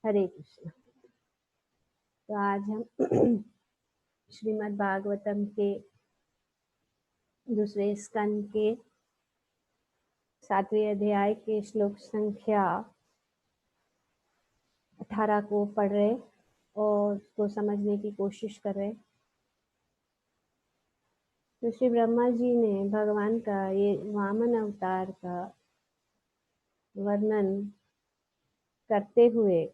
हरे कृष्ण। तो आज हम श्रीमद् भागवतम के दूसरे स्कंद के 7वें अध्याय के श्लोक संख्या 18 को पढ़ रहे और उसको समझने की कोशिश कर रहे। तो श्री ब्रह्मा जी ने भगवान का ये वामन अवतार का वर्णन करते हुए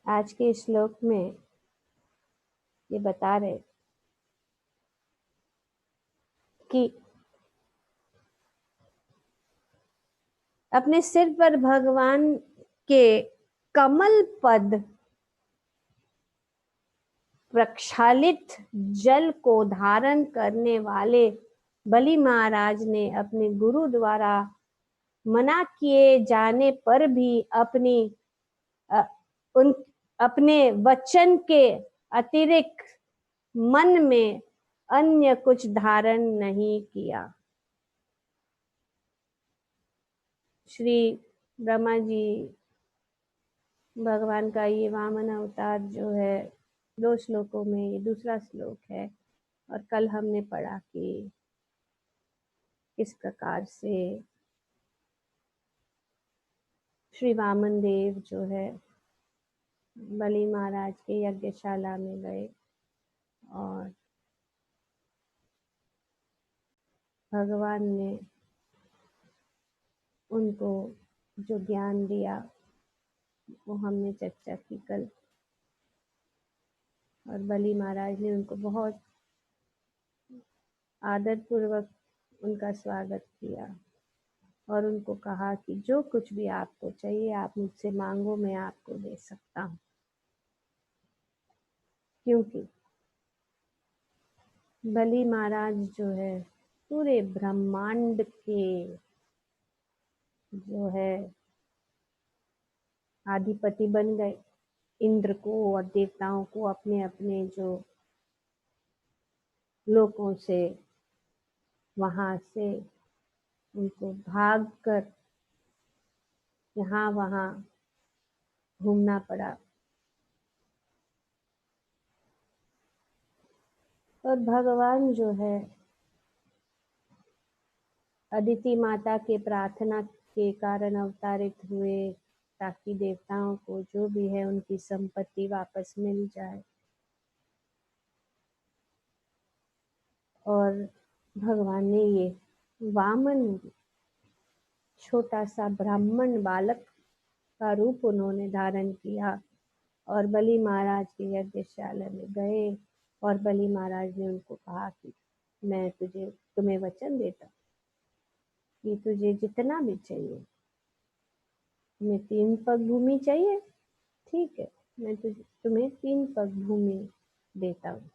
आज के श्लोक में ये बता रहे कि अपने सिर पर भगवान के कमल पद प्रक्षालित जल को धारण करने वाले बलि महाराज ने अपने गुरु द्वारा मना किए जाने पर भी अपने वचन के अतिरिक्त मन में अन्य कुछ धारण नहीं किया। श्री ब्रह्मा जी भगवान का ये वामन अवतार जो है 2 श्लोकों में ये दूसरा श्लोक है और कल हमने पढ़ा कि किस प्रकार से श्री वामन देव जो है बलि महाराज के यज्ञशाला में गए और भगवान ने उनको जो ज्ञान दिया वो हमने चर्चा की कल। और बलि महाराज ने उनको बहुत आदर पूर्वक उनका स्वागत किया और उनको कहा कि जो कुछ भी आपको चाहिए आप मुझसे मांगो, मैं आपको दे सकता हूँ। क्योंकि बलि महाराज जो है पूरे ब्रह्मांड के जो है अधिपति बन गए। इंद्र को और देवताओं को अपने अपने जो लोकों से वहां से उनको भाग कर यहाँ वहां घूमना पड़ा। और भगवान जो है अदिति माता के प्रार्थना के कारण अवतारित हुए ताकि देवताओं को जो भी है उनकी संपत्ति वापस मिल जाए। और भगवान ने ये वामन छोटा सा ब्राह्मण बालक का रूप उन्होंने धारण किया और बलि महाराज के यज्ञशाला में गए और बलि महाराज ने उनको कहा कि मैं तुम्हें वचन देता कि तुझे जितना भी चाहिए, तुम्हें 3 पग भूमि चाहिए, ठीक है, मैं तुम्हें 3 पग भूमि देता हूँ।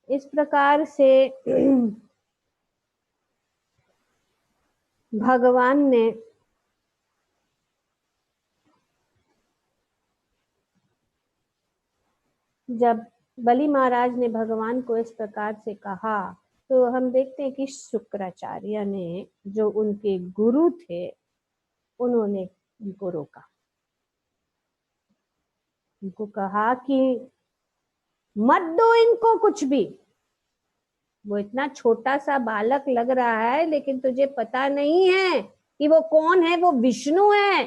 इस प्रकार से भगवान ने जब बलि महाराज ने भगवान को इस प्रकार से कहा तो हम देखते हैं कि शुक्राचार्य ने जो उनके गुरु थे उन्होंने उनको रोका, उनको कहा कि मत दो इनको कुछ भी। वो इतना छोटा सा बालक लग रहा है लेकिन तुझे पता नहीं है कि वो कौन है, वो विष्णु है।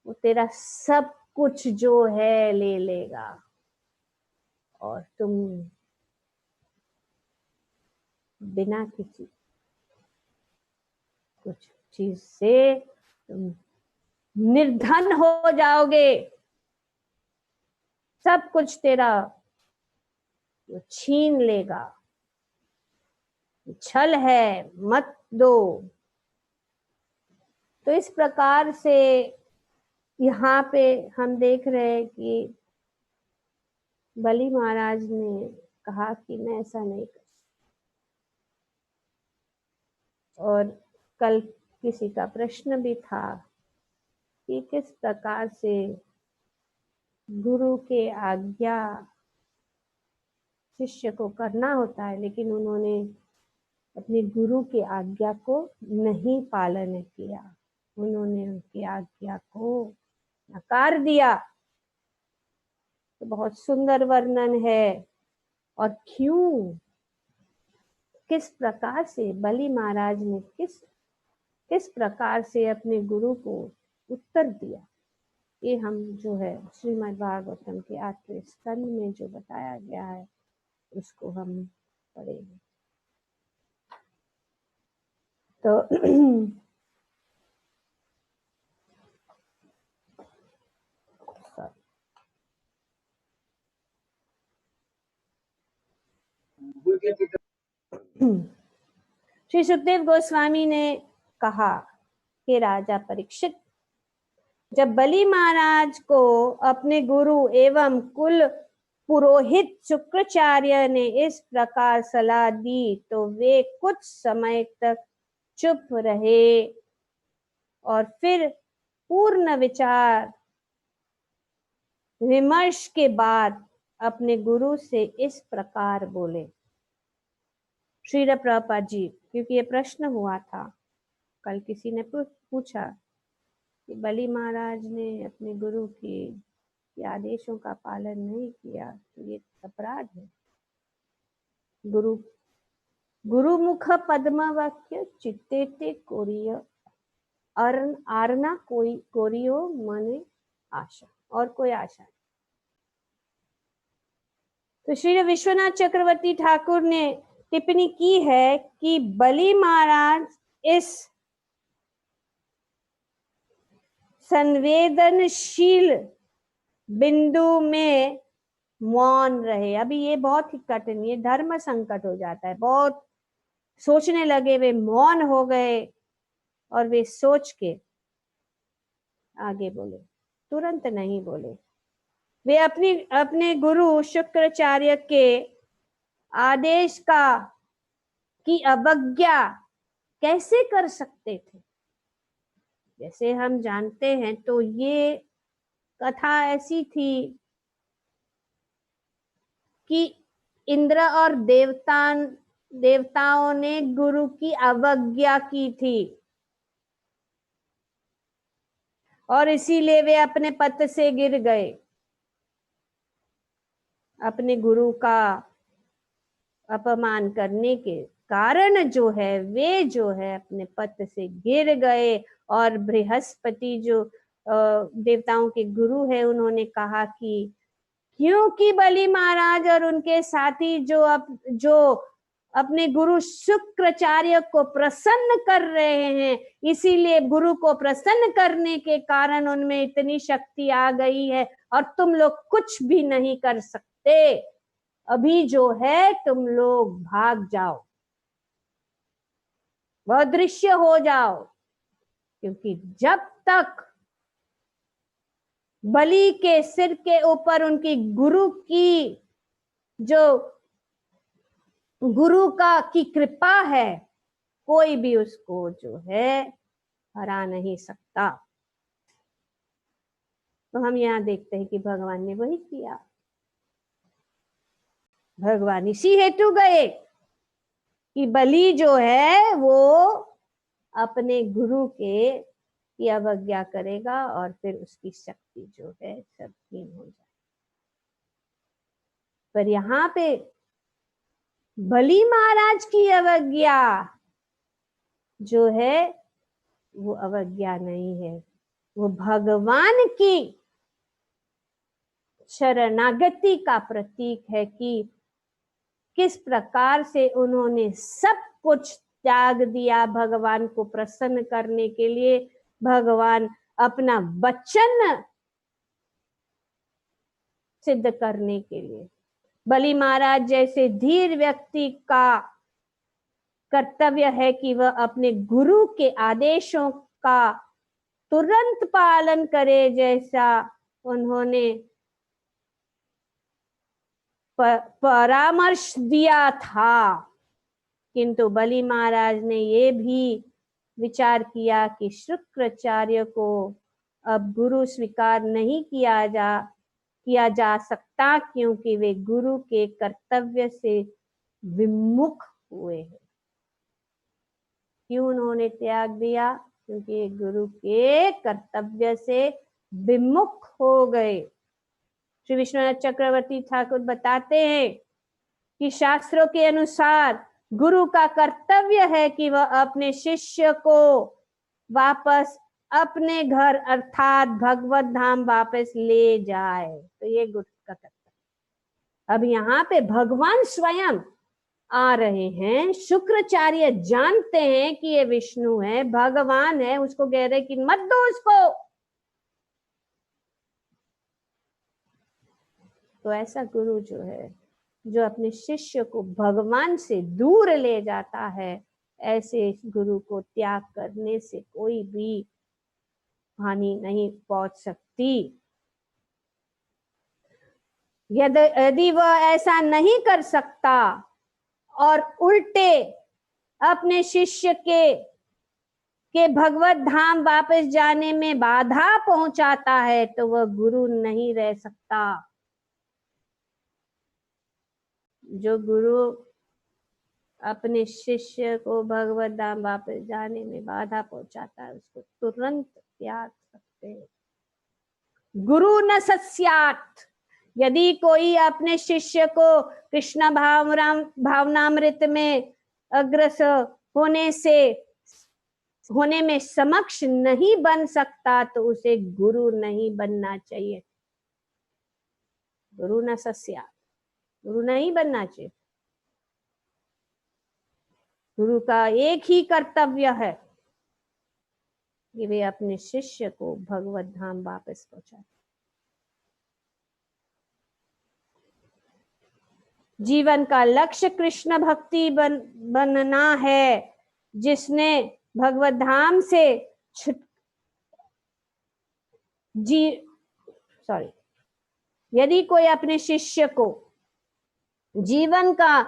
वो तेरा सब कुछ जो है ले लेगा और तुम बिना किसी कुछ चीज से तुम निर्धन हो जाओगे, सब कुछ तेरा वो छीन लेगा। छल है, मत दो। तो इस प्रकार से यहाँ पे हम देख रहे हैं कि बलि महाराज ने कहा कि मैं ऐसा नहीं कर। और कल किसी का प्रश्न भी था कि किस प्रकार से गुरु के आज्ञा शिष्य को करना होता है, लेकिन उन्होंने अपने गुरु की आज्ञा को नहीं पालन किया, उन्होंने उनकी आज्ञा को नकार दिया। तो बहुत सुंदर वर्णन है। और क्यों, किस प्रकार से बलि महाराज ने किस प्रकार से अपने गुरु को उत्तर दिया, ये हम जो है श्रीमद् भागवतम के 8वें स्कंद में जो बताया गया है उसको हम पढ़ेंगे। तो श्री सुखदेव गोस्वामी ने कहा कि राजा परीक्षित, जब बलि महाराज को अपने गुरु एवं कुल पुरोहित शुक्राचार्य ने इस प्रकार सलाह दी तो वे कुछ समय तक चुप रहे और फिर पूर्ण विचार विमर्श के बाद अपने गुरु से इस प्रकार बोले। श्रील प्रभुपाद जी, क्योंकि ये प्रश्न हुआ था, कल किसी ने पूछा कि बलि महाराज ने अपने गुरु के आदेशों का पालन नहीं किया तो ये अपराध है। गुरुमुख पद्म वाक्य चित्ते कोरिय आरना कोरियो मने आशा, और कोई आशा नहीं। तो श्री विश्वनाथ चक्रवर्ती ठाकुर ने टिप्पणी की है कि बलि महाराज इस संवेदनशील बिंदु में मौन रहे। अभी ये बहुत ही कठिन, ये धर्म संकट हो जाता है। बहुत सोचने लगे, वे मौन हो गए और वे सोच के आगे बोले, तुरंत नहीं बोले। वे अपने गुरु शुक्राचार्य के आदेश की अवज्ञा कैसे कर सकते थे। जैसे हम जानते हैं तो ये कथा ऐसी थी कि इंद्र और देवताओं ने गुरु की अवज्ञा की थी और इसीलिए वे अपने पद से गिर गए। अपने गुरु का अपमान करने के कारण जो है वे जो है अपने पद से गिर गए। और बृहस्पति जो देवताओं के गुरु है, उन्होंने कहा कि क्योंकि बलि महाराज और उनके साथी जो अपने गुरु शुक्राचार्य को प्रसन्न कर रहे हैं, इसीलिए गुरु को प्रसन्न करने के कारण उनमें इतनी शक्ति आ गई है और तुम लोग कुछ भी नहीं कर सकते। अभी जो है तुम लोग भाग जाओ, अदृश्य हो जाओ, क्योंकि जब तक बलि के सिर के ऊपर उनकी गुरु की कृपा है, कोई भी उसको जो है हरा नहीं सकता। तो हम यहाँ देखते हैं कि भगवान ने वही किया। भगवान इसी हेतु गए कि बलि जो है वो अपने गुरु की अवज्ञा करेगा और फिर उसकी शक्ति जो है सब हीन हो जाए। पर यहाँ पे बलि महाराज की अवज्ञा जो है वो अवज्ञा नहीं है, वो भगवान की शरणागति का प्रतीक है कि किस प्रकार से उन्होंने सब कुछ त्याग दिया भगवान को प्रसन्न करने के लिए, भगवान अपना वचन सिद्ध करने के लिए। बलि महाराज जैसे धीर व्यक्ति का कर्तव्य है कि वह अपने गुरु के आदेशों का तुरंत पालन करे, जैसा उन्होंने परामर्श दिया था। किंतु बलि महाराज ने ये भी विचार किया कि शुक्राचार्य को अब गुरु स्वीकार नहीं किया जा सकता, क्योंकि वे गुरु के कर्तव्य से विमुख हुए हैं। क्यों उन्होंने त्याग दिया? क्योंकि गुरु के कर्तव्य से विमुख हो गए। श्री विश्वनाथ चक्रवर्ती ठाकुर बताते हैं कि शास्त्रों के अनुसार गुरु का कर्तव्य है कि वह अपने शिष्य को वापस अपने घर अर्थात भगवत धाम वापस ले जाए। तो ये गुरु का कर्तव्य। अब यहाँ पे भगवान स्वयं आ रहे हैं। शुक्राचार्य जानते हैं कि ये विष्णु है, भगवान है, उसको कह रहे कि मत दो उसको। तो ऐसा गुरु जो है, जो अपने शिष्य को भगवान से दूर ले जाता है, ऐसे गुरु को त्याग करने से कोई भी हानि नहीं पहुंच सकती। यदि वह ऐसा नहीं कर सकता और उल्टे अपने शिष्य के भगवत धाम वापस जाने में बाधा पहुंचाता है, तो वह गुरु नहीं रह सकता। जो गुरु अपने शिष्य को भगवत धाम वापस जाने में बाधा पहुंचाता है, उसको तुरंत त्याग सकते हैं। गुरु न सस्यात्। यदि कोई अपने शिष्य को कृष्ण भावनामृत में अग्रसर होने में समक्ष नहीं बन सकता, तो उसे गुरु नहीं बनना चाहिए। गुरु न सस्यात्, गुरु नहीं बनना चाहिए। गुरु का एक ही कर्तव्य है कि वे अपने शिष्य को भगवत धाम वापस पहुंचाए। जीवन का लक्ष्य कृष्ण भक्ति बनना है। जिसने भगवत धाम से यदि कोई अपने शिष्य को जीवन का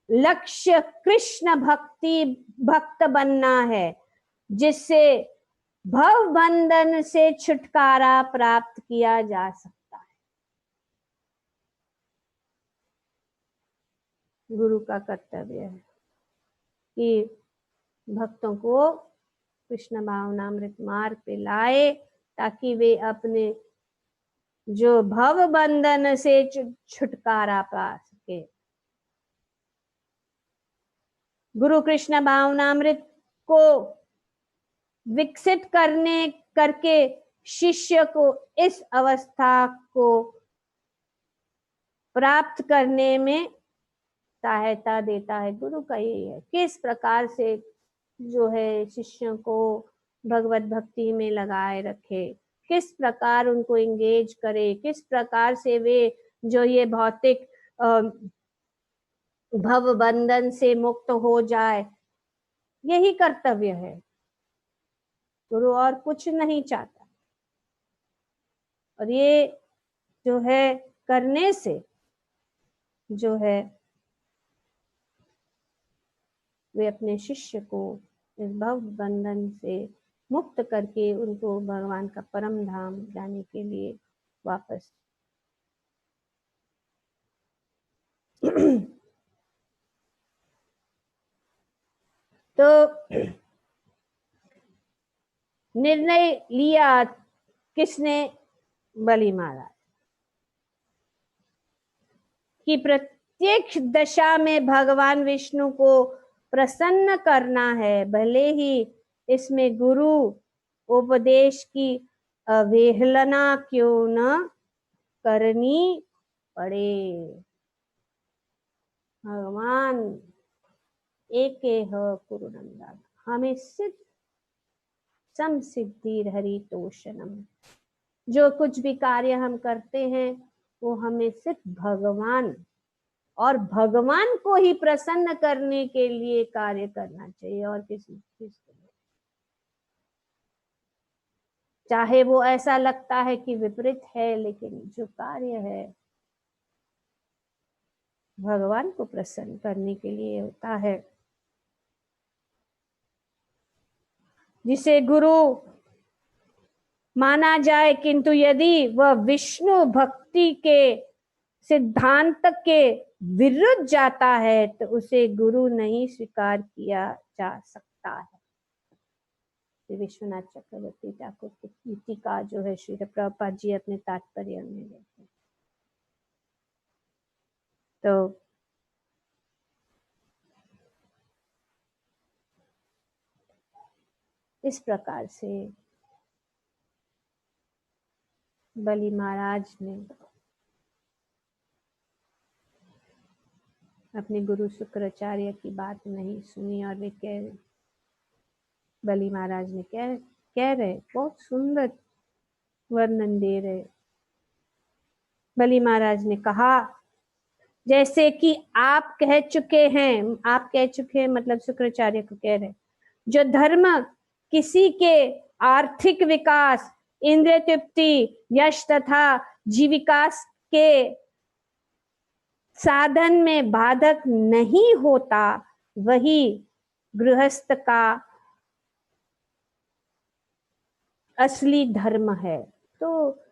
लक्ष्य कृष्ण भक्त बनना है, जिससे भव बंधन से छुटकारा प्राप्त किया जा सकता है। गुरु का कर्तव्य है कि भक्तों को कृष्ण भावनामृत मार्ग पे लाए, ताकि वे अपने जो भव बंधन से छुटकारा पा सके। गुरु कृष्ण भावनामृत को विकसित करके शिष्य को इस अवस्था को प्राप्त करने में सहायता देता है। गुरु का यही है, किस प्रकार से जो है शिष्यों को भगवत भक्ति में लगाए रखे, किस प्रकार उनको एंगेज करे, किस प्रकार से वे जो ये भौतिक भव बंधन से मुक्त हो जाए, यही कर्तव्य है। गुरु और कुछ नहीं चाहता। और ये जो है करने से जो है वे अपने शिष्य को इस भव बंधन से मुक्त करके उनको भगवान का परम धाम जाने के लिए वापस तो निर्णय लिया किसने? बलि महाराज कि प्रत्येक दशा में भगवान विष्णु को प्रसन्न करना है, भले ही इसमें गुरु उपदेश की अवहेलना क्यों न करनी पड़े। भगवान एक कुरुनंदन हमें सिद्ध समसिद्धि हरितोषणम, जो कुछ भी कार्य हम करते हैं वो हमें सिर्फ भगवान और भगवान को ही प्रसन्न करने के लिए कार्य करना चाहिए, और किसी चीज को नहीं। चाहे वो ऐसा लगता है कि विपरीत है, लेकिन जो कार्य है भगवान को प्रसन्न करने के लिए होता है। जिसे गुरु माना जाए, किंतु यदि वह विष्णु भक्ति के सिद्धांत के विरुद्ध जाता है, तो उसे गुरु नहीं स्वीकार किया जा सकता है। विश्वनाथ चक्रवर्ती ठाकुर की टीका जो है श्री प्रभुपाद जी अपने तात्पर्य में देते हैं। तो इस प्रकार से बलि महाराज ने अपने गुरु शुक्राचार्य की बात नहीं सुनी और वे बलि महाराज ने कह रहे, बहुत सुंदर वर्णन दे रहे। बलि महाराज ने कहा, जैसे कि आप कह चुके हैं मतलब शुक्राचार्य को कह रहे, जो धर्म किसी के आर्थिक विकास, इंद्रिय तृप्ति, यश तथा जीविका के साधन में बाधक नहीं होता, वही गृहस्थ का असली धर्म है। तो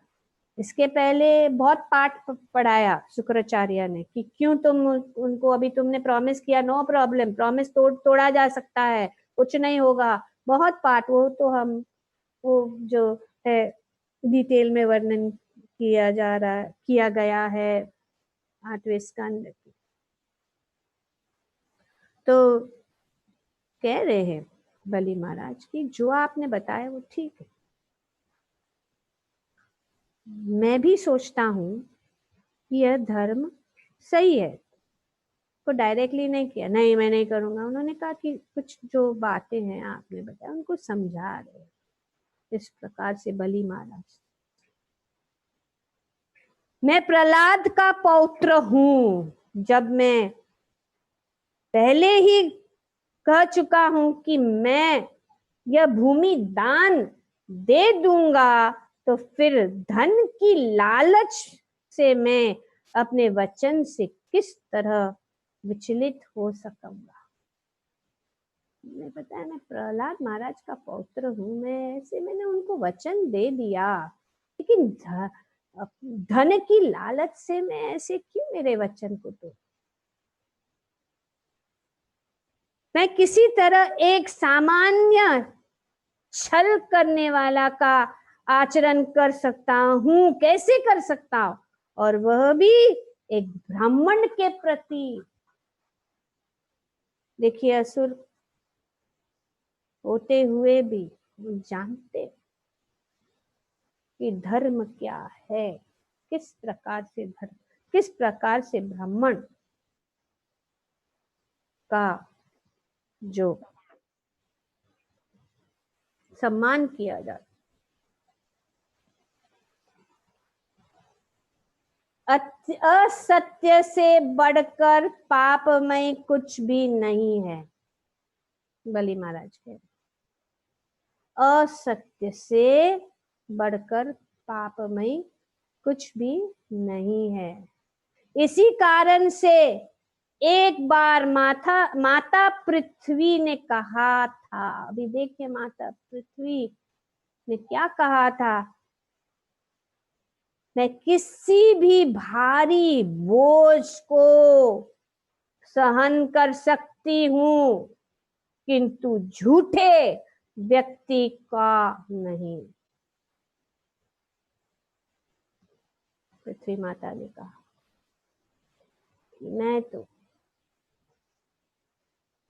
इसके पहले बहुत पाठ पढ़ाया शुक्राचार्य ने कि क्यों तुम उनको, अभी तुमने प्रॉमिस किया, नो प्रॉब्लम, प्रॉमिस तोड़ा जा सकता है, कुछ नहीं होगा, बहुत पाठ, वो तो हम वो जो है डिटेल में वर्णन किया गया है 8वें स्कंद। तो कह रहे हैं बलि महाराज की जो आपने बताया वो ठीक है, मैं भी सोचता हूं कि यह धर्म सही है। तो डायरेक्टली नहीं किया, नहीं मैं नहीं करूंगा, उन्होंने कहा कि कुछ जो बातें हैं आपने बताया उनको समझा रहे। इस प्रकार से बलि महाराज, मैं प्रहलाद का पौत्र हूं, जब मैं पहले ही कह चुका हूं कि मैं यह भूमि दान दे दूंगा, तो फिर धन की लालच से मैं अपने वचन से किस तरह विचलित हो सकूंगा। मैं बताया, मैं प्रहलाद महाराज का पौत्र हूं, मैंने उनको वचन दे दिया, लेकिन धन की लालच से मैं ऐसे क्यों मेरे वचन को तोड़। मैं किसी तरह एक सामान्य छल करने वाला का आचरण कर सकता हूं, कैसे कर सकता हूं, और वह भी एक ब्राह्मण के प्रति। देखिए, असुर होते हुए भी वो जानते कि धर्म क्या है, किस प्रकार से ब्राह्मण का जो सम्मान किया जाता। असत्य से बढ़कर पापमय कुछ भी नहीं है, बलि महाराज के। असत्य से बढ़कर पापमय कुछ भी नहीं है। इसी कारण से एक बार माता पृथ्वी ने कहा था, अभी देखिए माता पृथ्वी ने क्या कहा था, मैं किसी भी भारी बोझ को सहन कर सकती हूं, किंतु झूठे व्यक्ति का नहीं। पृथ्वी माता ने कहा, मैं तो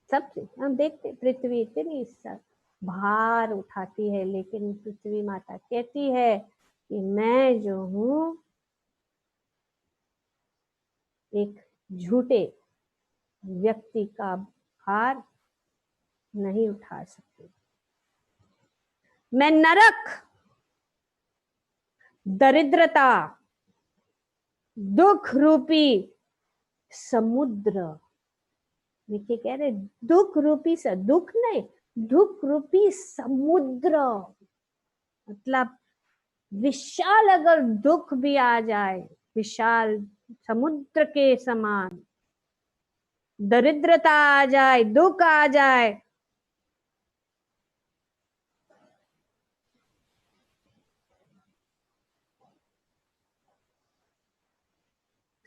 सबसे, हम देखते पृथ्वी इतनी भार उठाती है, लेकिन पृथ्वी माता कहती है कि मैं जो हूं एक झूठे व्यक्ति का भार नहीं उठा सकती। मैं नरक, दरिद्रता, दुख रूपी समुद्र, देखिए कह रहे दुख रूपी दुख नहीं, दुख रूपी समुद्र, मतलब विशाल अगर दुख भी आ जाए, विशाल समुद्र के समान दरिद्रता आ जाए, दुख आ जाए,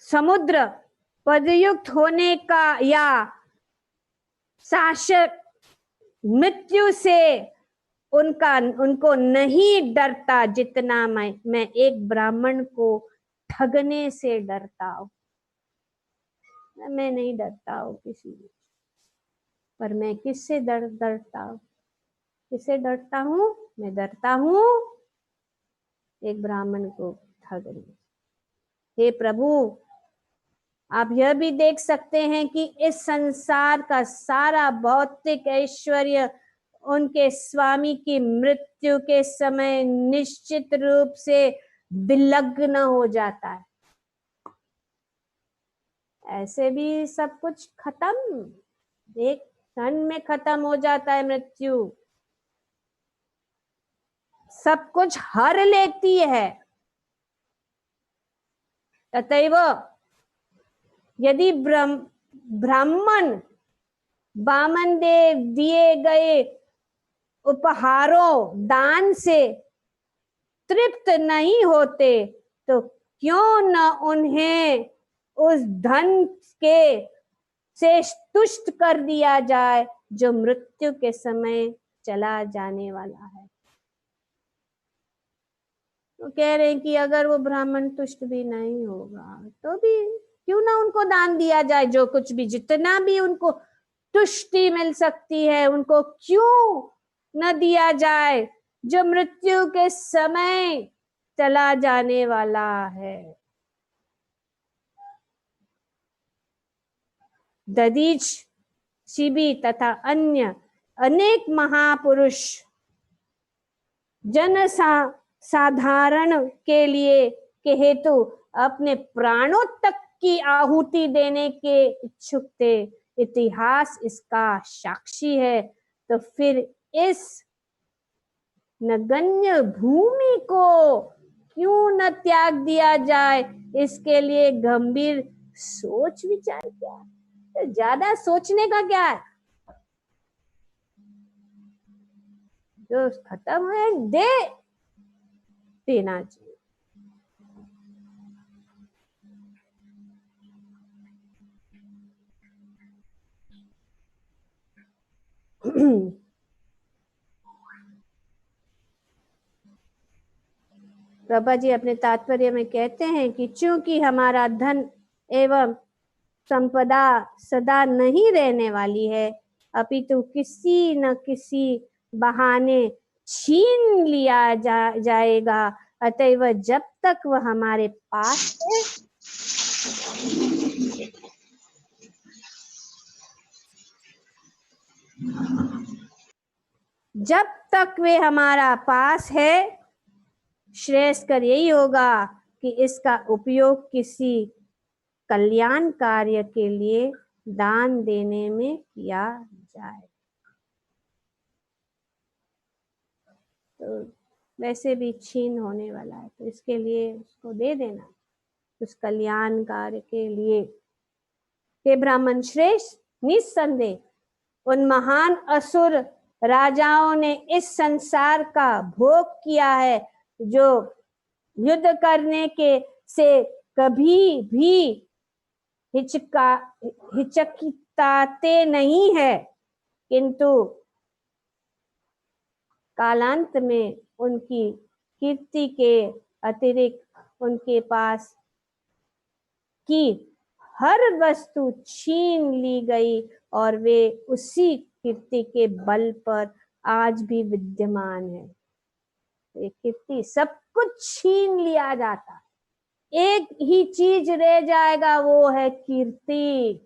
समुद्र पदयुक्त होने का या शासक मृत्यु से उनको नहीं डरता जितना मैं एक ब्राह्मण को ठगने से डरता हूं। मैं नहीं डरता हूं किसी से, पर मैं किससे डरता हूं? किससे डरता हूं? मैं डरता हूं एक ब्राह्मण को ठगने। हे प्रभु, आप यह भी देख सकते हैं कि इस संसार का सारा भौतिक ऐश्वर्य उनके स्वामी की मृत्यु के समय निश्चित रूप से विलग्न हो जाता है। ऐसे भी सब कुछ खत्म, एक क्षण में खत्म हो जाता है मृत्यु, सब कुछ हर लेती है। तथैव यदि ब्राह्मण वामन देव दिए गए उपहारों दान से तृप्त नहीं होते तो क्यों न उन्हें उस धन के से तुष्ट कर दिया जाए जो मृत्यु के समय चला जाने वाला है। तो कह रहे हैं कि अगर वो ब्राह्मण तुष्ट भी नहीं होगा तो भी क्यों ना उनको दान दिया जाए, जो कुछ भी जितना भी उनको तुष्टि मिल सकती है उनको क्यों न दिया जाए जो मृत्यु के समय चला जाने वाला है। दधीच, शिबी तथा अन्य अनेक महापुरुष जन साधारण के लिए के हेतु अपने प्राणों तक की आहुति देने के इच्छुक थे। इतिहास इसका साक्षी है। तो फिर इस नगण्य भूमि को क्यों न त्याग दिया जाए, इसके लिए गंभीर सोच विचार क्या है? ज्यादा सोचने का क्या है? जो खत्म है देना चाहिए। प्रभा जी अपने तात्पर्य में कहते हैं कि चूंकि हमारा धन एवं संपदा सदा नहीं रहने वाली है, अपितु किसी न किसी बहाने छीन लिया जाएगा, अतएव जब तक वह हमारे पास है जब तक वे हमारा पास है, श्रेयस्कर यही होगा कि इसका उपयोग किसी कल्याण कार्य के लिए दान देने में किया जाए। तो वैसे भी छीन होने वाला है, तो इसके लिए उसको दे देना उस कल्याण कार्य के लिए। हे ब्राह्मण श्रेष्ठ, निस्संदेह उन महान असुर राजाओं ने इस संसार का भोग किया है जो युद्ध करने के से कभी भी हिचकिताते नहीं है, किंतु कालांत में उनकी कीर्ति के अतिरिक्त उनके पास की हर वस्तु छीन ली गई और वे उसी कीर्ति के बल पर आज भी विद्यमान है। ये कीर्ति सब कुछ छीन लिया जाता, एक ही चीज रह जाएगा, वो है कीर्ति।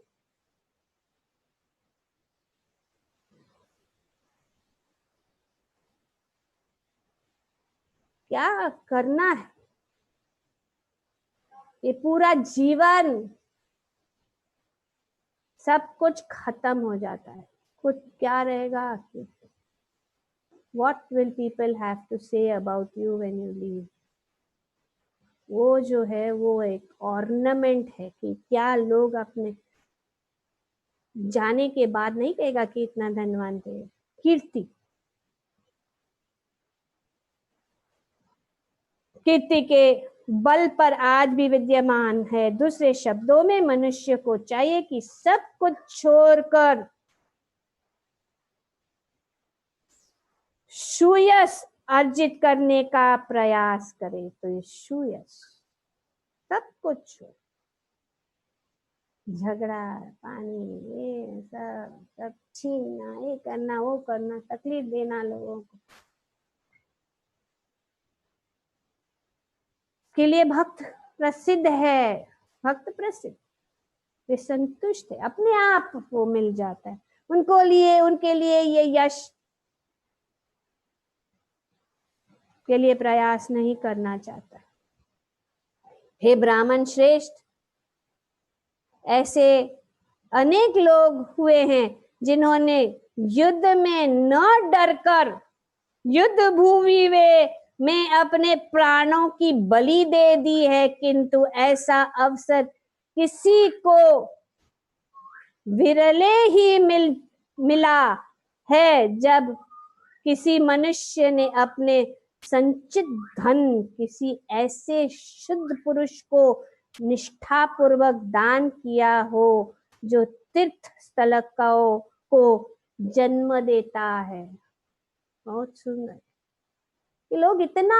क्या करना है? ये पूरा जीवन सब कुछ खत्म हो जाता है, कुछ क्या रहेगा? What will people have to say about you when you leave? वो जो है वो एक ऑर्नामेंट है कि क्या लोग अपने जाने के बाद नहीं कहेगा कि इतना धनवान थे। कीर्ति, कीर्ति के बल पर आज भी विद्यमान है। दूसरे शब्दों में मनुष्य को चाहिए कि सब कुछ छोड़कर सुयश अर्जित करने का प्रयास करे तो ये सुयश सब कुछ हो, झगड़ा, पानी, ये सब सब छीनना, ये करना, वो करना, तकलीफ देना लोगों को, के लिए भक्त प्रसिद्ध है, भक्त प्रसिद्ध, वे संतुष्ट है, अपने आप वो मिल जाता है उनके लिए ये यश के लिए प्रयास नहीं करना चाहता। हे ब्राह्मण श्रेष्ठ, ऐसे अनेक लोग हुए हैं जिन्होंने युद्ध में न डरकर युद्ध भूमि में अपने प्राणों की बलि दे दी है, किंतु ऐसा अवसर किसी को विरले ही मिला है जब किसी मनुष्य ने अपने संचित धन किसी ऐसे शुद्ध पुरुष को निष्ठापूर्वक दान किया हो जो तीर्थ स्थल को जन्म देता है। बहुत सुंदर कि लोग इतना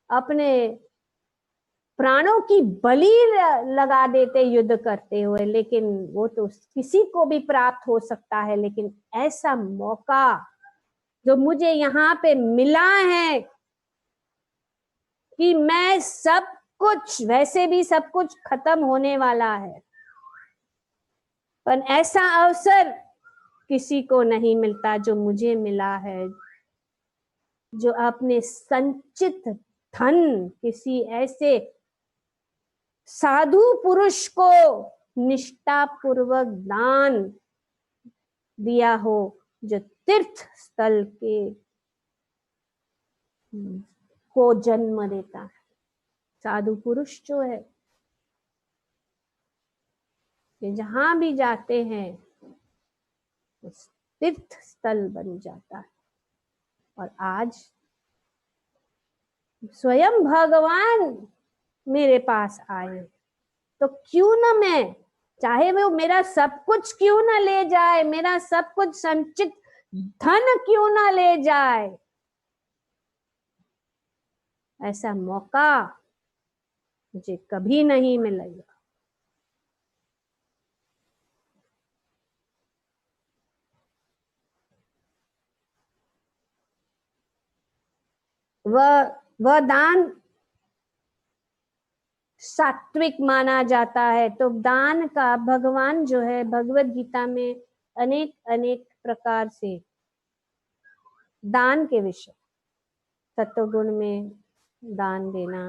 अपने प्राणों की बलि लगा देते युद्ध करते हुए, लेकिन वो तो किसी को भी प्राप्त हो सकता है, लेकिन ऐसा मौका जो मुझे यहाँ पे मिला है कि मैं सब कुछ, वैसे भी सब कुछ खत्म होने वाला है, पर ऐसा अवसर किसी को नहीं मिलता जो मुझे मिला है, जो अपने संचित धन किसी ऐसे साधु पुरुष को निष्ठापूर्वक दान दिया हो जो तीर्थ स्थल को जन्म देता है। साधु पुरुष जो है ये जहां भी जाते हैं उस तीर्थ स्थल बन जाता है। और आज स्वयं भगवान मेरे पास आए तो क्यों ना मैं, चाहे वो मेरा सब कुछ क्यों ना ले जाए, मेरा सब कुछ संचित धन क्यों ना ले जाए, ऐसा मौका मुझे कभी नहीं मिलेगा। वह दान सात्विक माना जाता है। तो दान का भगवान जो है भगवत गीता में अनेक अनेक प्रकार से दान के विषय, सत्वगुण में दान देना,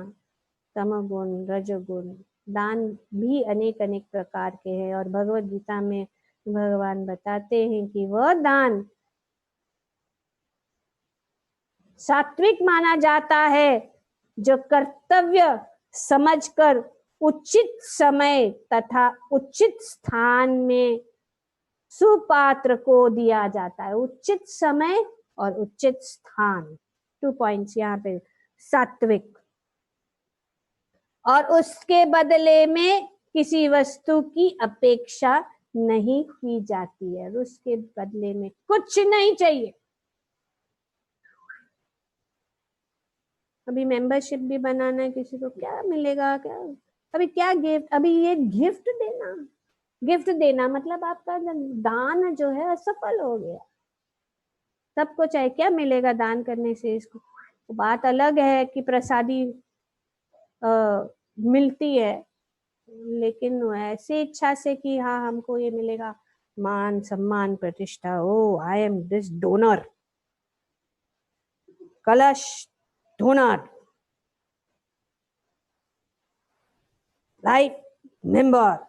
तमोगुण, रजोगुण, दान भी अनेक अनेक प्रकार के हैं। और भगवत गीता में भगवान बताते हैं कि वह दान सात्विक माना जाता है जो कर्तव्य समझकर उचित समय तथा उचित स्थान में सुपात्र को दिया जाता है। उचित समय और उचित स्थान, 2 पॉइंट्स यहाँ पे, सात्विक, और उसके बदले में किसी वस्तु की अपेक्षा नहीं की जाती है, उसके बदले में कुछ नहीं चाहिए। अभी मेंबरशिप भी बनाना है, किसी को क्या मिलेगा, क्या अभी क्या गिफ्ट, अभी ये गिफ्ट देना मतलब आपका दान जो है असफल हो गया। सबको चाहे क्या मिलेगा दान करने से, इसको बात अलग है कि प्रसादी मिलती है, लेकिन ऐसे इच्छा से कि हाँ हमको ये मिलेगा, मान सम्मान प्रतिष्ठा, ओ आई एम दिस डोनर, कलश donor, life member,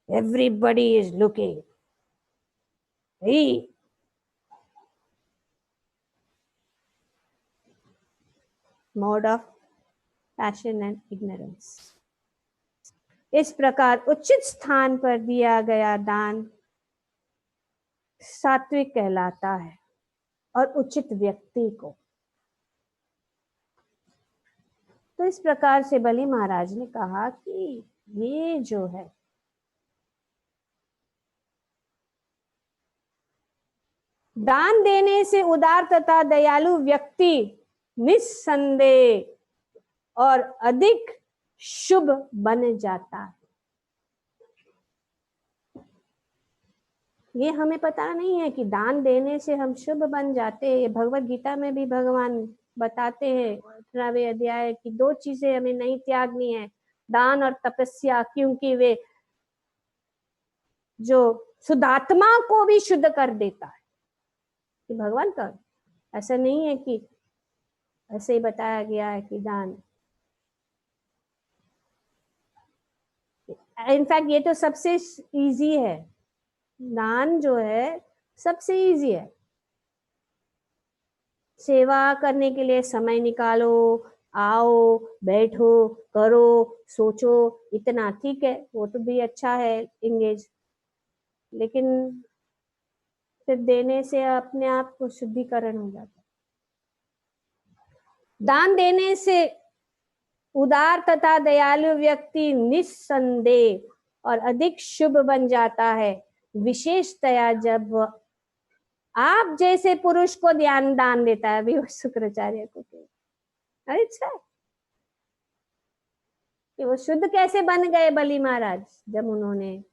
everybody is looking, hey, mode of passion and ignorance। इस प्रकार उचित स्थान पर दिया गया दान सात्विक कहलाता है और उचित व्यक्ति को। तो इस प्रकार से बलि महाराज ने कहा कि ये जो है दान देने से उदार तथा दयालु व्यक्ति निस्संदेह और अधिक शुभ बन जाता है। ये हमें पता नहीं है कि दान देने से हम शुभ बन जाते हैं। भगवत गीता में भी भगवान बताते हैं 18वें अध्याय की 2 चीजें हमें नहीं त्यागनी है, दान और तपस्या, क्योंकि वे जो शुद्धात्मा को भी शुद्ध कर देता है। कि भगवान का ऐसा नहीं है कि ऐसे ही बताया गया है कि दान, इनफैक्ट ये तो सबसे इजी है, दान जो है सबसे इजी है। सेवा करने के लिए समय निकालो, आओ, बैठो, करो, सोचो, इतना ठीक है, वो तो भी अच्छा है इंगेज, लेकिन फिर देने से अपने आप को शुद्धिकरण हो जाता है। दान देने से उदार तथा दयालु व्यक्ति निस्संदेह और अधिक शुभ बन जाता है, विशेषतया जब आप जैसे पुरुष को दान देता है। अभी वो शुक्राचार्य को अच्छा कि वो शुद्ध कैसे बन गए बलि महाराज, जब उन्होंने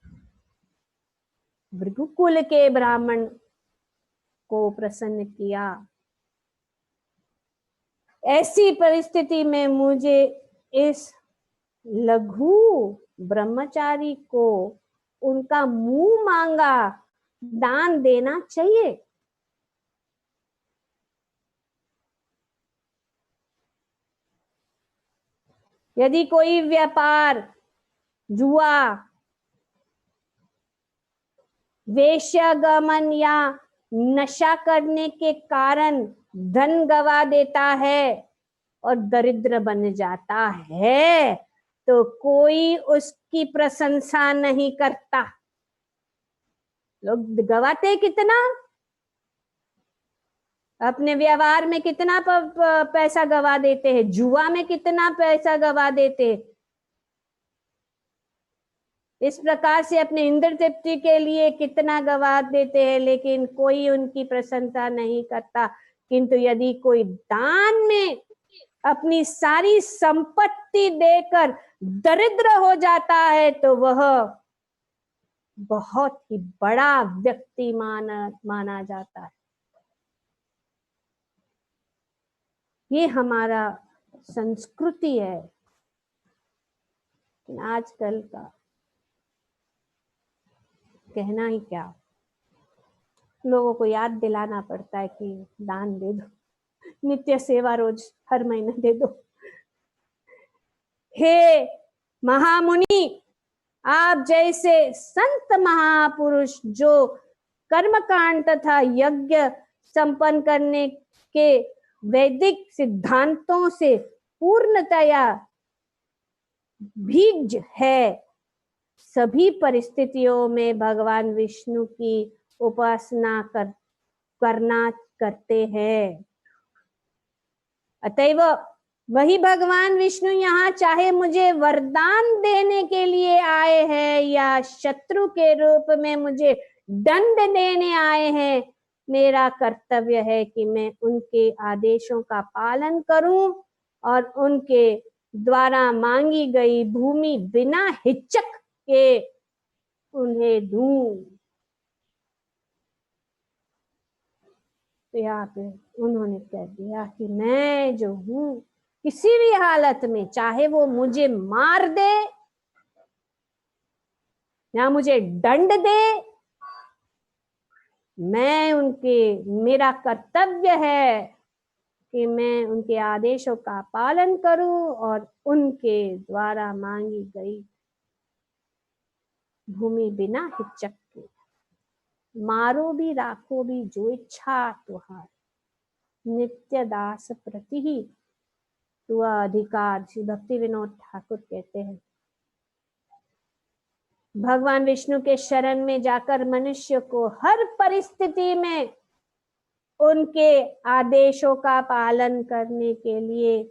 भृगुकुल के ब्राह्मण को प्रसन्न किया। ऐसी परिस्थिति में मुझे इस लघु ब्रह्मचारी को उनका मुंह मांगा दान देना चाहिए। यदि कोई व्यापार, जुआ, वेश्यागमन या नशा करने के कारण धन गवा देता है और दरिद्र बन जाता है, तो कोई उसकी प्रशंसा नहीं करता। लोग गवाते कितना, अपने व्यवहार में कितना पैसा गवा देते हैं, जुआ में कितना पैसा गवा देते हैं, इस प्रकार से अपने इंद्र तृप्ति के लिए कितना गवा देते हैं, लेकिन कोई उनकी प्रशंसा नहीं करता। किंतु यदि कोई दान में अपनी सारी संपत्ति देकर दरिद्र हो जाता है, तो वह बहुत ही बड़ा व्यक्ति माना जाता है। ये हमारा संस्कृति है। आजकल का कहना ही क्या, लोगों को याद दिलाना पड़ता है कि दान दे दो, नित्य सेवा रोज हर महीने दे दो। हे महामुनि, आप जैसे संत महापुरुष जो कर्मकांड तथा यज्ञ संपन्न करने के वैदिक सिद्धांतों से पूर्णतया भिन्न है, सभी परिस्थितियों में भगवान विष्णु की उपासना करना करते हैं। अतएव वही भगवान विष्णु यहाँ चाहे मुझे वरदान देने के लिए आए हैं या शत्रु के रूप में मुझे दंड देने आए हैं, मेरा कर्तव्य है कि मैं उनके आदेशों का पालन करूं और उनके द्वारा मांगी गई भूमि बिना हिचक के उन्हें दूं। तो यहाँ पे उन्होंने कह दिया कि मैं जो हूं, किसी भी हालत में, चाहे वो मुझे मार दे या मुझे दंड दे, मेरा कर्तव्य है कि मैं उनके आदेशों का पालन करूं और उनके द्वारा मांगी गई भूमि बिना हिचक के, मारो भी राखो भी जो इच्छा तुहार, नित्य दास प्रति ही तुआ अधिकार। श्री भक्ति विनोद ठाकुर कहते हैं, भगवान विष्णु के शरण में जाकर मनुष्य को हर परिस्थिति में उनके आदेशों का पालन करने के लिए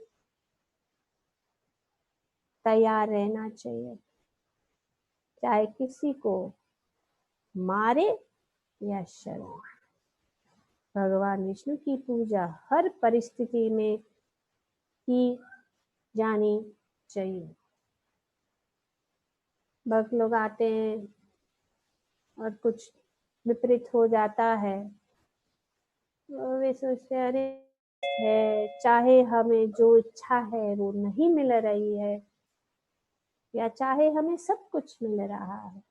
तैयार रहना चाहिए, चाहे किसी को मारे या शरण। भगवान विष्णु की पूजा हर परिस्थिति में की जानी चाहिए। बहुत लोग आते हैं और कुछ विपरीत हो जाता है, तो वे सोचते हैं अरे है, चाहे हमें जो इच्छा है वो नहीं मिल रही है, या चाहे हमें सब कुछ मिल रहा है,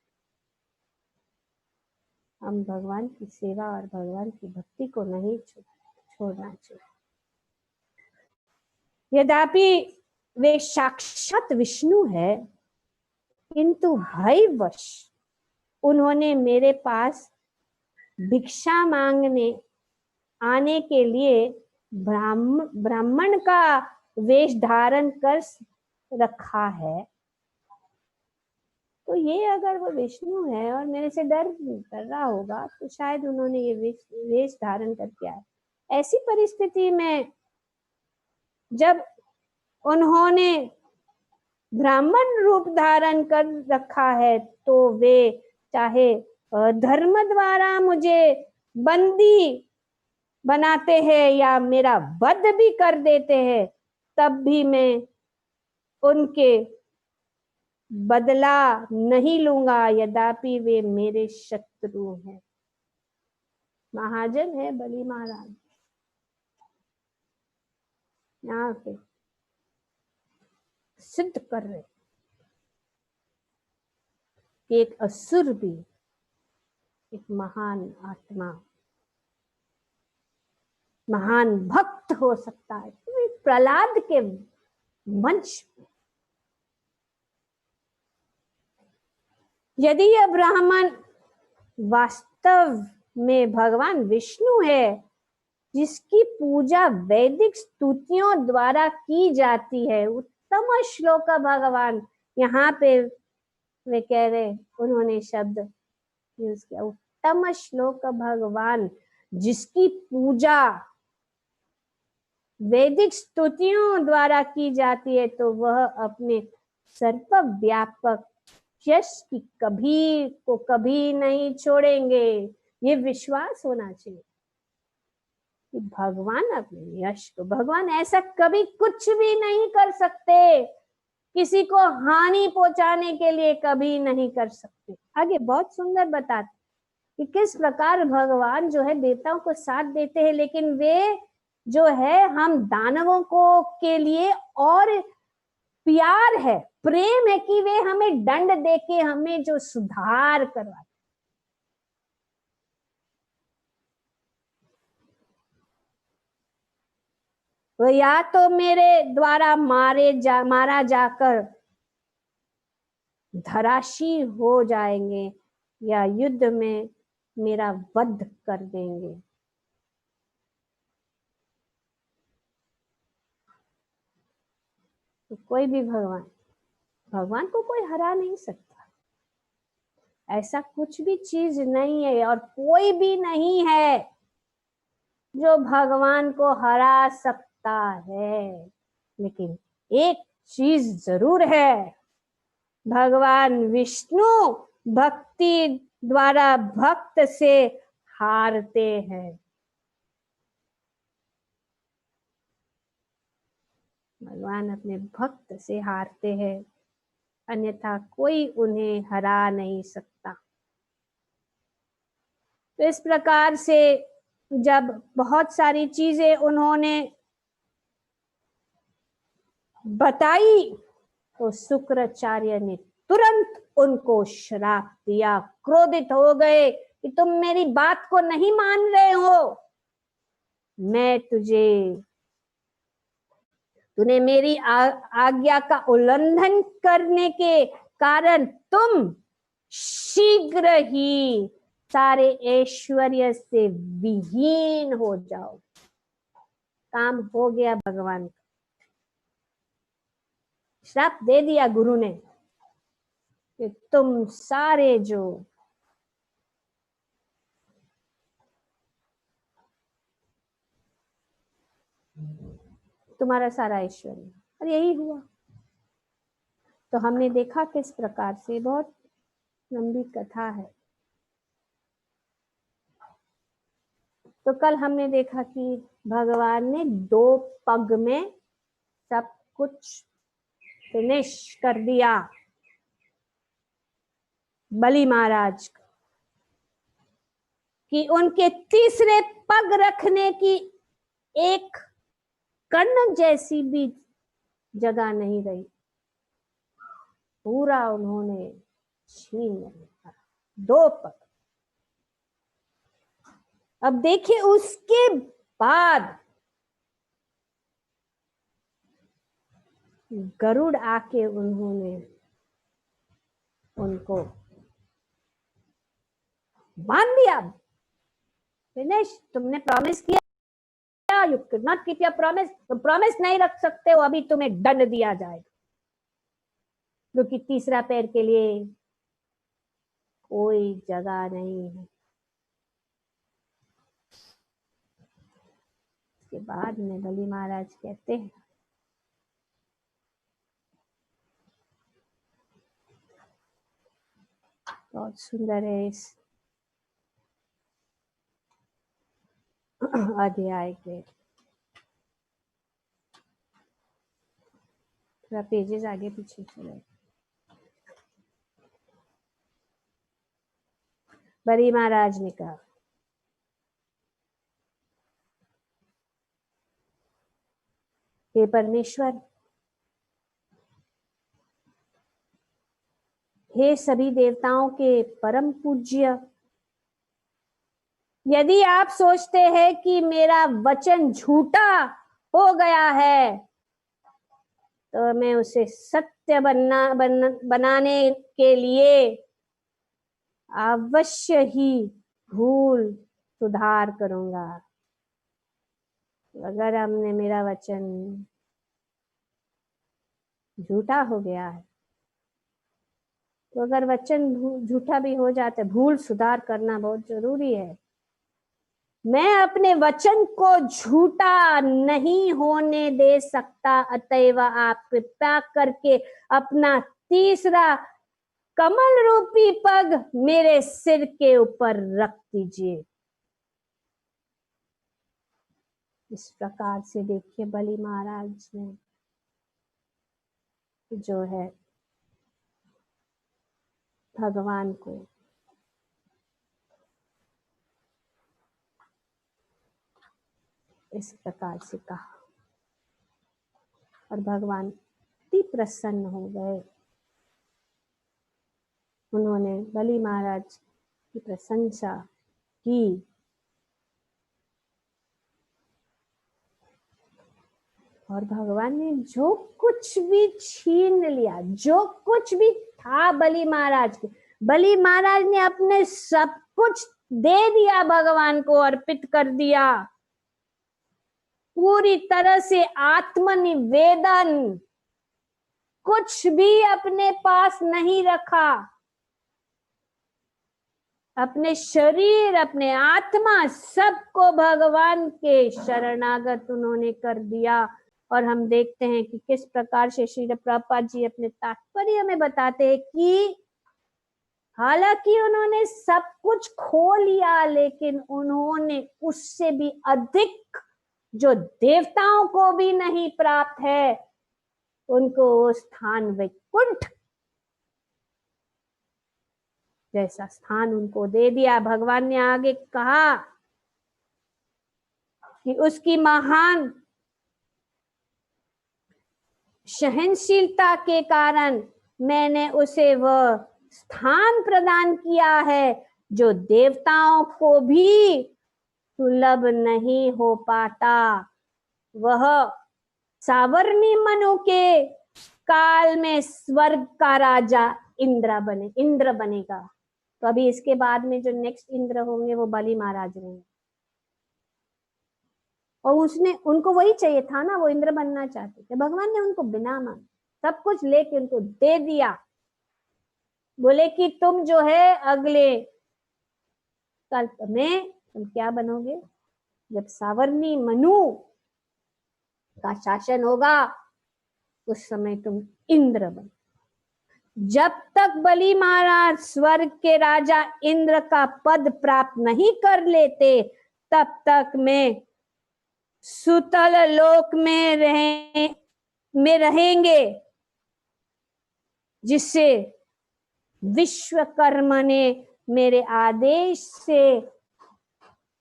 हम भगवान की सेवा और भगवान की भक्ति को नहीं छोड़ना चाहिए। यद्यपि वे साक्षात विष्णु है, किंतु भयवश उन्होंने मेरे पास भिक्षा मांगने आने के लिए ब्राह्मण का वेश धारण कर रखा है। तो ये अगर वो विष्णु है और मेरे से डर कर रहा होगा, तो शायद उन्होंने ये वेश धारण करके आया। ऐसी परिस्थिति में जब उन्होंने ब्राह्मण रूप धारण कर रखा है, तो वे चाहे धर्म द्वारा मुझे बंदी बनाते हैं या मेरा वध भी कर देते हैं, तब भी मैं उनके बदला नहीं लूंगा, यद्यपि वे मेरे शत्रु हैं। महाजन है बलि महाराज, यहाँ पे सिद्ध कर रहे कि एक असुर भी एक महान आत्मा, महान भक्त हो सकता है। तो प्रहलाद के मंच, यदि यह ब्राह्मण वास्तव में भगवान विष्णु है, जिसकी पूजा वैदिक स्तुतियों द्वारा की जाती है, उत्तम श्लोक भगवान, यहाँ पे वे कह रहे, उन्होंने शब्द यूज किया, उत्तम श्लोक भगवान जिसकी पूजा वैदिक स्तुतियों द्वारा की जाती है, तो वह अपने सर्वव्यापक यश की कभी नहीं छोड़ेंगे। ये विश्वास होना चाहिए कि भगवान अपने यश को, भगवान ऐसा कभी कुछ भी नहीं कर सकते, किसी को हानि पहुंचाने के लिए कभी नहीं कर सकते। आगे बहुत सुंदर बताते कि किस प्रकार भगवान जो है देवताओं को साथ देते हैं, लेकिन वे जो है हम दानवों को के लिए और प्यार है, प्रेम है कि वे हमें दंड देके हमें जो सुधार करवाते। वो या तो मेरे द्वारा मारा जाकर धराशी हो जाएंगे, या युद्ध में मेरा वध कर देंगे। तो कोई भी भगवान को कोई हरा नहीं सकता, ऐसा कुछ भी चीज नहीं है और कोई भी नहीं है जो भगवान को हरा सकता है। लेकिन एक चीज जरूर है, भगवान विष्णु भक्ति द्वारा भक्त से हारते हैं। भगवान अपने भक्त से हारते हैं, अन्यथा कोई उन्हें हरा नहीं सकता। तो इस प्रकार से जब बहुत सारी चीजें उन्होंने बताई, तो शुक्राचार्य ने तुरंत उनको श्राप दिया, क्रोधित हो गए कि तुम मेरी बात को नहीं मान रहे हो, मैं तूने मेरी आज्ञा का उल्लंघन करने के कारण तुम शीघ्र ही सारे ऐश्वर्य से विहीन हो जाओ। काम हो गया, भगवान का श्राप दे दिया गुरु ने कि तुम सारे जो तुम्हारा सारा ऐश्वर्य, और यही हुआ। तो हमने देखा किस प्रकार से, बहुत लंबी कथा है, तो कल हमने देखा कि भगवान ने 2 पग में सब कुछ फिनिश कर दिया बलि महाराज कि उनके तीसरे पग रखने की एक कण जैसी भी जगह नहीं रही, पूरा उन्होंने छीन लिया 2 पग। अब देखिए उसके बाद गरुड़ आके उन्होंने उनको बांध दिया, फिनिश, तुमने प्रॉमिस किया, you could not keep your promise, तुम प्रॉमिस नहीं रख सकते हो, अभी तुम्हें दंड दिया जाएगा, क्योंकि तीसरा पैर के लिए कोई जगह नहीं है। के बाद में बलि महाराज कहते हैं, बहुत सुंदर है इस अध्याय के, थोड़ा पेजेस आगे पीछे चले। बलि महाराज ने कहा, हे परमेश्वर, हे सभी देवताओं के परम पूज्य, यदि आप सोचते हैं कि मेरा वचन झूठा हो गया है तो मैं उसे सत्य बनाने के लिए अवश्य ही भूल सुधार करूंगा। अगर हमने मेरा वचन झूठा हो गया है तो अगर वचन झूठा भी हो जाता है, भूल सुधार करना बहुत जरूरी है। मैं अपने वचन को झूठा नहीं होने दे सकता, अतएव आप कृपा करके अपना तीसरा कमल रूपी पग मेरे सिर के ऊपर रख दीजिए। इस प्रकार से देखिए बलि महाराज ने जो है भगवान को इस प्रकार से कहा और भगवान अति प्रसन्न हो गए। उन्होंने बलि महाराज की प्रशंसा की और भगवान ने जो कुछ भी छीन लिया, जो कुछ भी था बलि महाराज के, बलि महाराज ने अपने सब कुछ दे दिया, भगवान को अर्पित कर दिया, पूरी तरह से आत्मनिवेदन, कुछ भी अपने पास नहीं रखा, अपने शरीर, अपने आत्मा, सबको भगवान के शरणागत उन्होंने कर दिया। और हम देखते हैं कि किस प्रकार से श्री प्रभुपाद जी अपने तात्पर्य में बताते हैं कि हालांकि उन्होंने सब कुछ खो लिया, लेकिन उन्होंने उससे भी अधिक जो देवताओं को भी नहीं प्राप्त है, उनको वो स्थान वैकुंठ जैसा स्थान उनको दे दिया। भगवान ने आगे कहा कि उसकी महान सहनशीलता के कारण मैंने उसे वह स्थान प्रदान किया है जो देवताओं को भी सुलभ नहीं हो पाता। वह सावर्णी मनु के काल में स्वर्ग का राजा इंद्र बनेगा। तो अभी इसके बाद में जो नेक्स्ट इंद्र होंगे वो बलि महाराज होंगे, और उसने उनको वही चाहिए था ना, वो इंद्र बनना चाहते थे। भगवान ने उनको बिना मांगे सब कुछ लेके उनको दे दिया, बोले कि तुम जो है अगले कल्प में तुम क्या बनोगे, जब सावर्णी मनु का शासन होगा उस समय तुम इंद्र बनो। जब तक बलि महाराज स्वर्ग के राजा इंद्र का पद प्राप्त नहीं कर लेते तब तक मैं सुतल लोक में रहेंगे, जिससे विश्वकर्मा ने मेरे आदेश से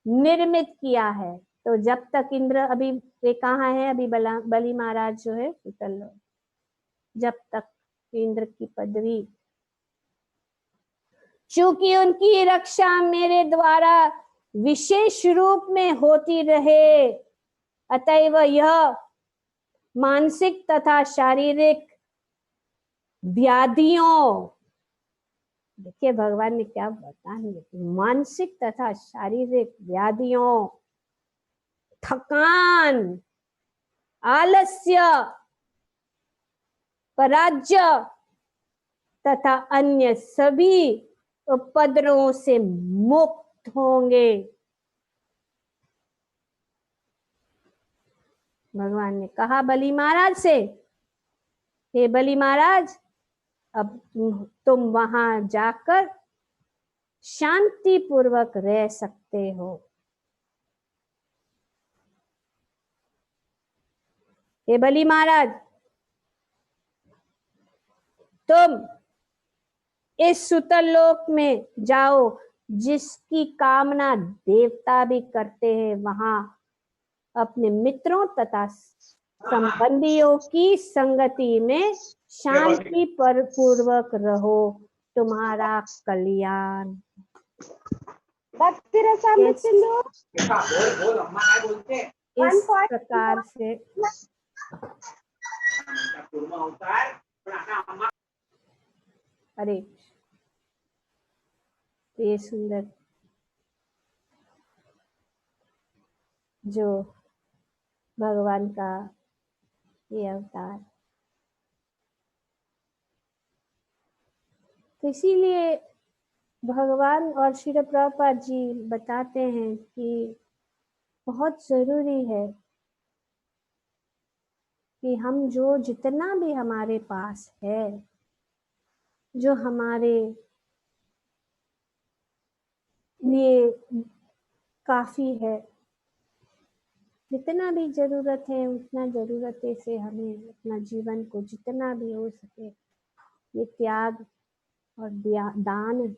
निर्मित किया है। तो जब तक इंद्र, अभी वे कहाँ है, अभी बलि महाराज जो है सुतल लोक, जब तक इंद्र की पदवी, चूंकि उनकी रक्षा मेरे द्वारा विशेष रूप में होती रहे, अतएव यह मानसिक तथा शारीरिक व्याधियों, देखिए भगवान ने क्या बताया, मानसिक तथा शारीरिक व्याधियों, थकान, आलस्य, पराजय तथा अन्य सभी उपद्रवों से मुक्त होंगे। भगवान ने कहा बलि महाराज से, हे बलि महाराज, अब तुम वहां जाकर शांति पूर्वक रह सकते हो। हे बलि महाराज, तुम इस सुतल लोक में जाओ, जिसकी कामना देवता भी करते हैं। वहां अपने मित्रों तथा संबंधियों की संगति में शांति पर पूर्वक रहो, तुम्हारा कल्याण। इस प्रकार से अरे ये सुंदर जो भगवान का ये अवतार, तो इसीलिए भगवान और श्री प्रभुपाद जी बताते हैं कि बहुत जरूरी है कि हम जो जितना भी हमारे पास है, जो हमारे लिए काफी है, जितना भी जरूरत है उतना जरूरत से हमें अपना जीवन को जितना भी हो सके ये त्याग और दान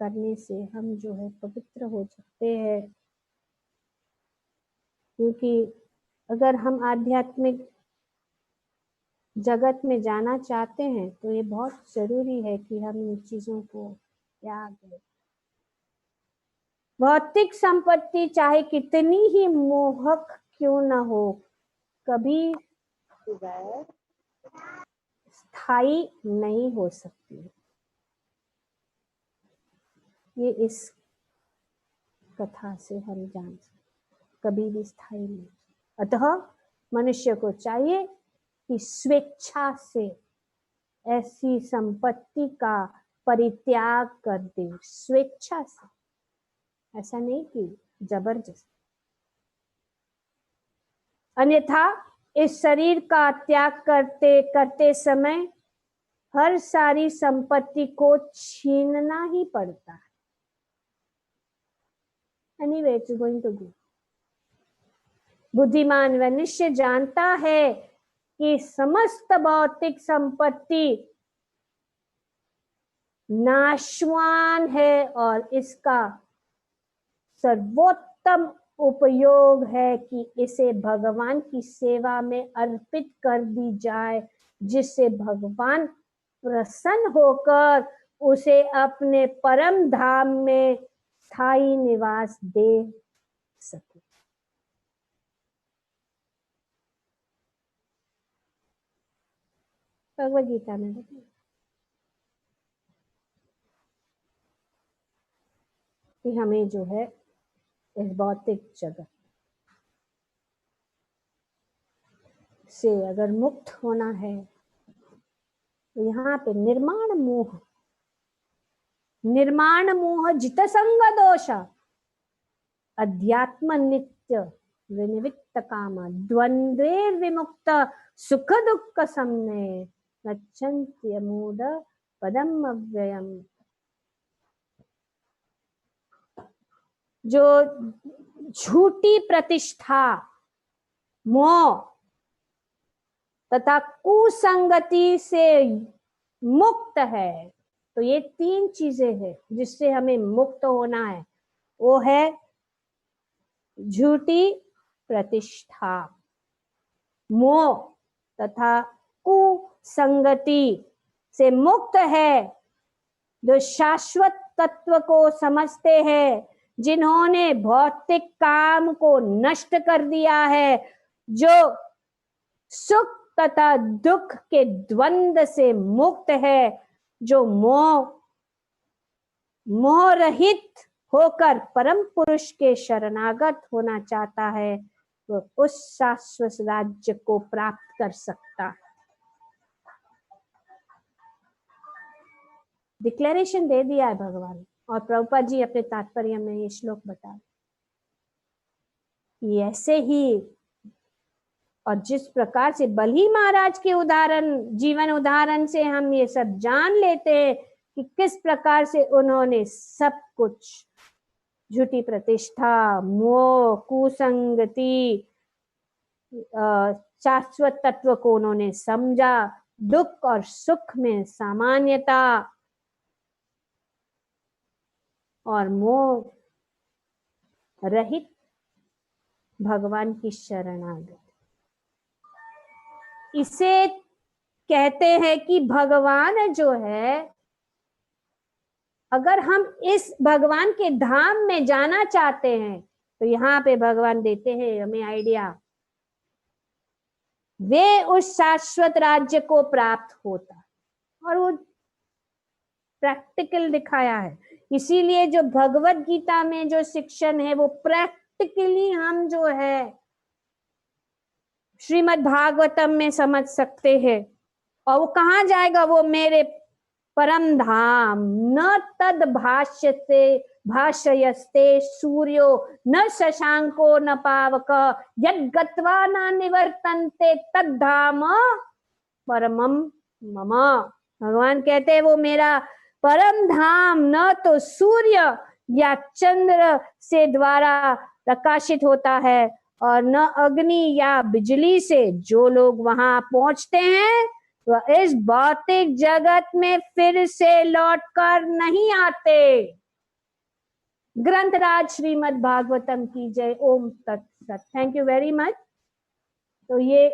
करने से हम जो है पवित्र हो सकते हैं। क्योंकि अगर हम आध्यात्मिक जगत में जाना चाहते हैं तो ये बहुत जरूरी है कि हम इन चीजों को त्याग दें। भौतिक संपत्ति चाहे कितनी ही मोहक क्यों न हो, कभी स्थायी नहीं हो सकती। ये इस कथा से हम जान सकते, कभी भी स्थायी नहीं। अतः मनुष्य को चाहिए कि स्वेच्छा से ऐसी संपत्ति का परित्याग कर दे, स्वेच्छा से, ऐसा नहीं कि जबरदस्ती। अन्यथा इस शरीर का त्याग करते करते समय हर सारी संपत्ति को छीनना ही पड़ता है। Anyway, it's going to go. बुद्धिमान मनुष्य जानता है कि समस्त भौतिक संपत्ति नाशवान है और इसका सर्वोत्तम उपयोग है कि इसे भगवान की सेवा में अर्पित कर दी जाए, जिससे भगवान प्रसन्न होकर उसे अपने परम धाम में स्थायी निवास दे सके। भगवद गीता में बताया कि हमें जो है इस भौतिक जगत से अगर मुक्त होना है तो यहाँ पे निर्माण मोह जित संग दोष अध्यात्म नित्य विनिवित्त काम द्वंद्वे विमुक्त सुख दुख समन्वय गच्छन्ति मूढ़ पदम झूठी प्रतिष्ठा, मोह तथा कुसंगति से मुक्त है। तो ये 3 चीजें हैं जिससे हमें मुक्त होना है। वो है झूठी प्रतिष्ठा, मोह तथा कुसंगति से मुक्त है, जो शाश्वत तत्व को समझते हैं, जिन्होंने भौतिक काम को नष्ट कर दिया है, जो सुख तथा दुख के द्वंद से मुक्त है, जो मोह रहित होकर परम पुरुष के शरणागत होना चाहता है, वो उस शाश्वत राज्य को प्राप्त कर सकता है। डिक्लेरेशन दे दिया है भगवान, और प्रभुपाद जी अपने तात्पर्य में ये श्लोक बता कि ऐसे ही, और जिस प्रकार से बलि महाराज के जीवन उदाहरण से हम ये सब जान लेते हैं कि किस प्रकार से उन्होंने सब कुछ, झूठी प्रतिष्ठा, मोह, कुसंगति, शाश्वत तत्व को उन्होंने समझा, दुख और सुख में सामान्यता और मोह रहित भगवान की शरणागत, इसे कहते हैं कि भगवान जो है, अगर हम इस भगवान के धाम में जाना चाहते हैं तो यहाँ पे भगवान देते हैं हमें आइडिया, वे उस शाश्वत राज्य को प्राप्त होता, और वो प्रैक्टिकल दिखाया है। इसीलिए जो भगवत गीता में जो शिक्षण है वो प्रैक्टिकली हम जो है श्रीमद् भागवतम में समझ सकते हैं। और वो कहाँ जाएगा? वो मेरे परम धाम। न तद भाष्यस्ते सूर्यो न शशांको न पावक यद गत्वा न निवर्तन्ते तद धाम परमम मम। भगवान कहते हैं वो मेरा परम धाम न तो सूर्य या चंद्र से द्वारा प्रकाशित होता है और न अग्नि या बिजली से। जो लोग वहां पहुंचते हैं वह इस भौतिक जगत में फिर से लौटकर नहीं आते। ग्रंथराज श्रीमद् भागवतम की जय। ओम तत्सत। Thank you very much. तो ये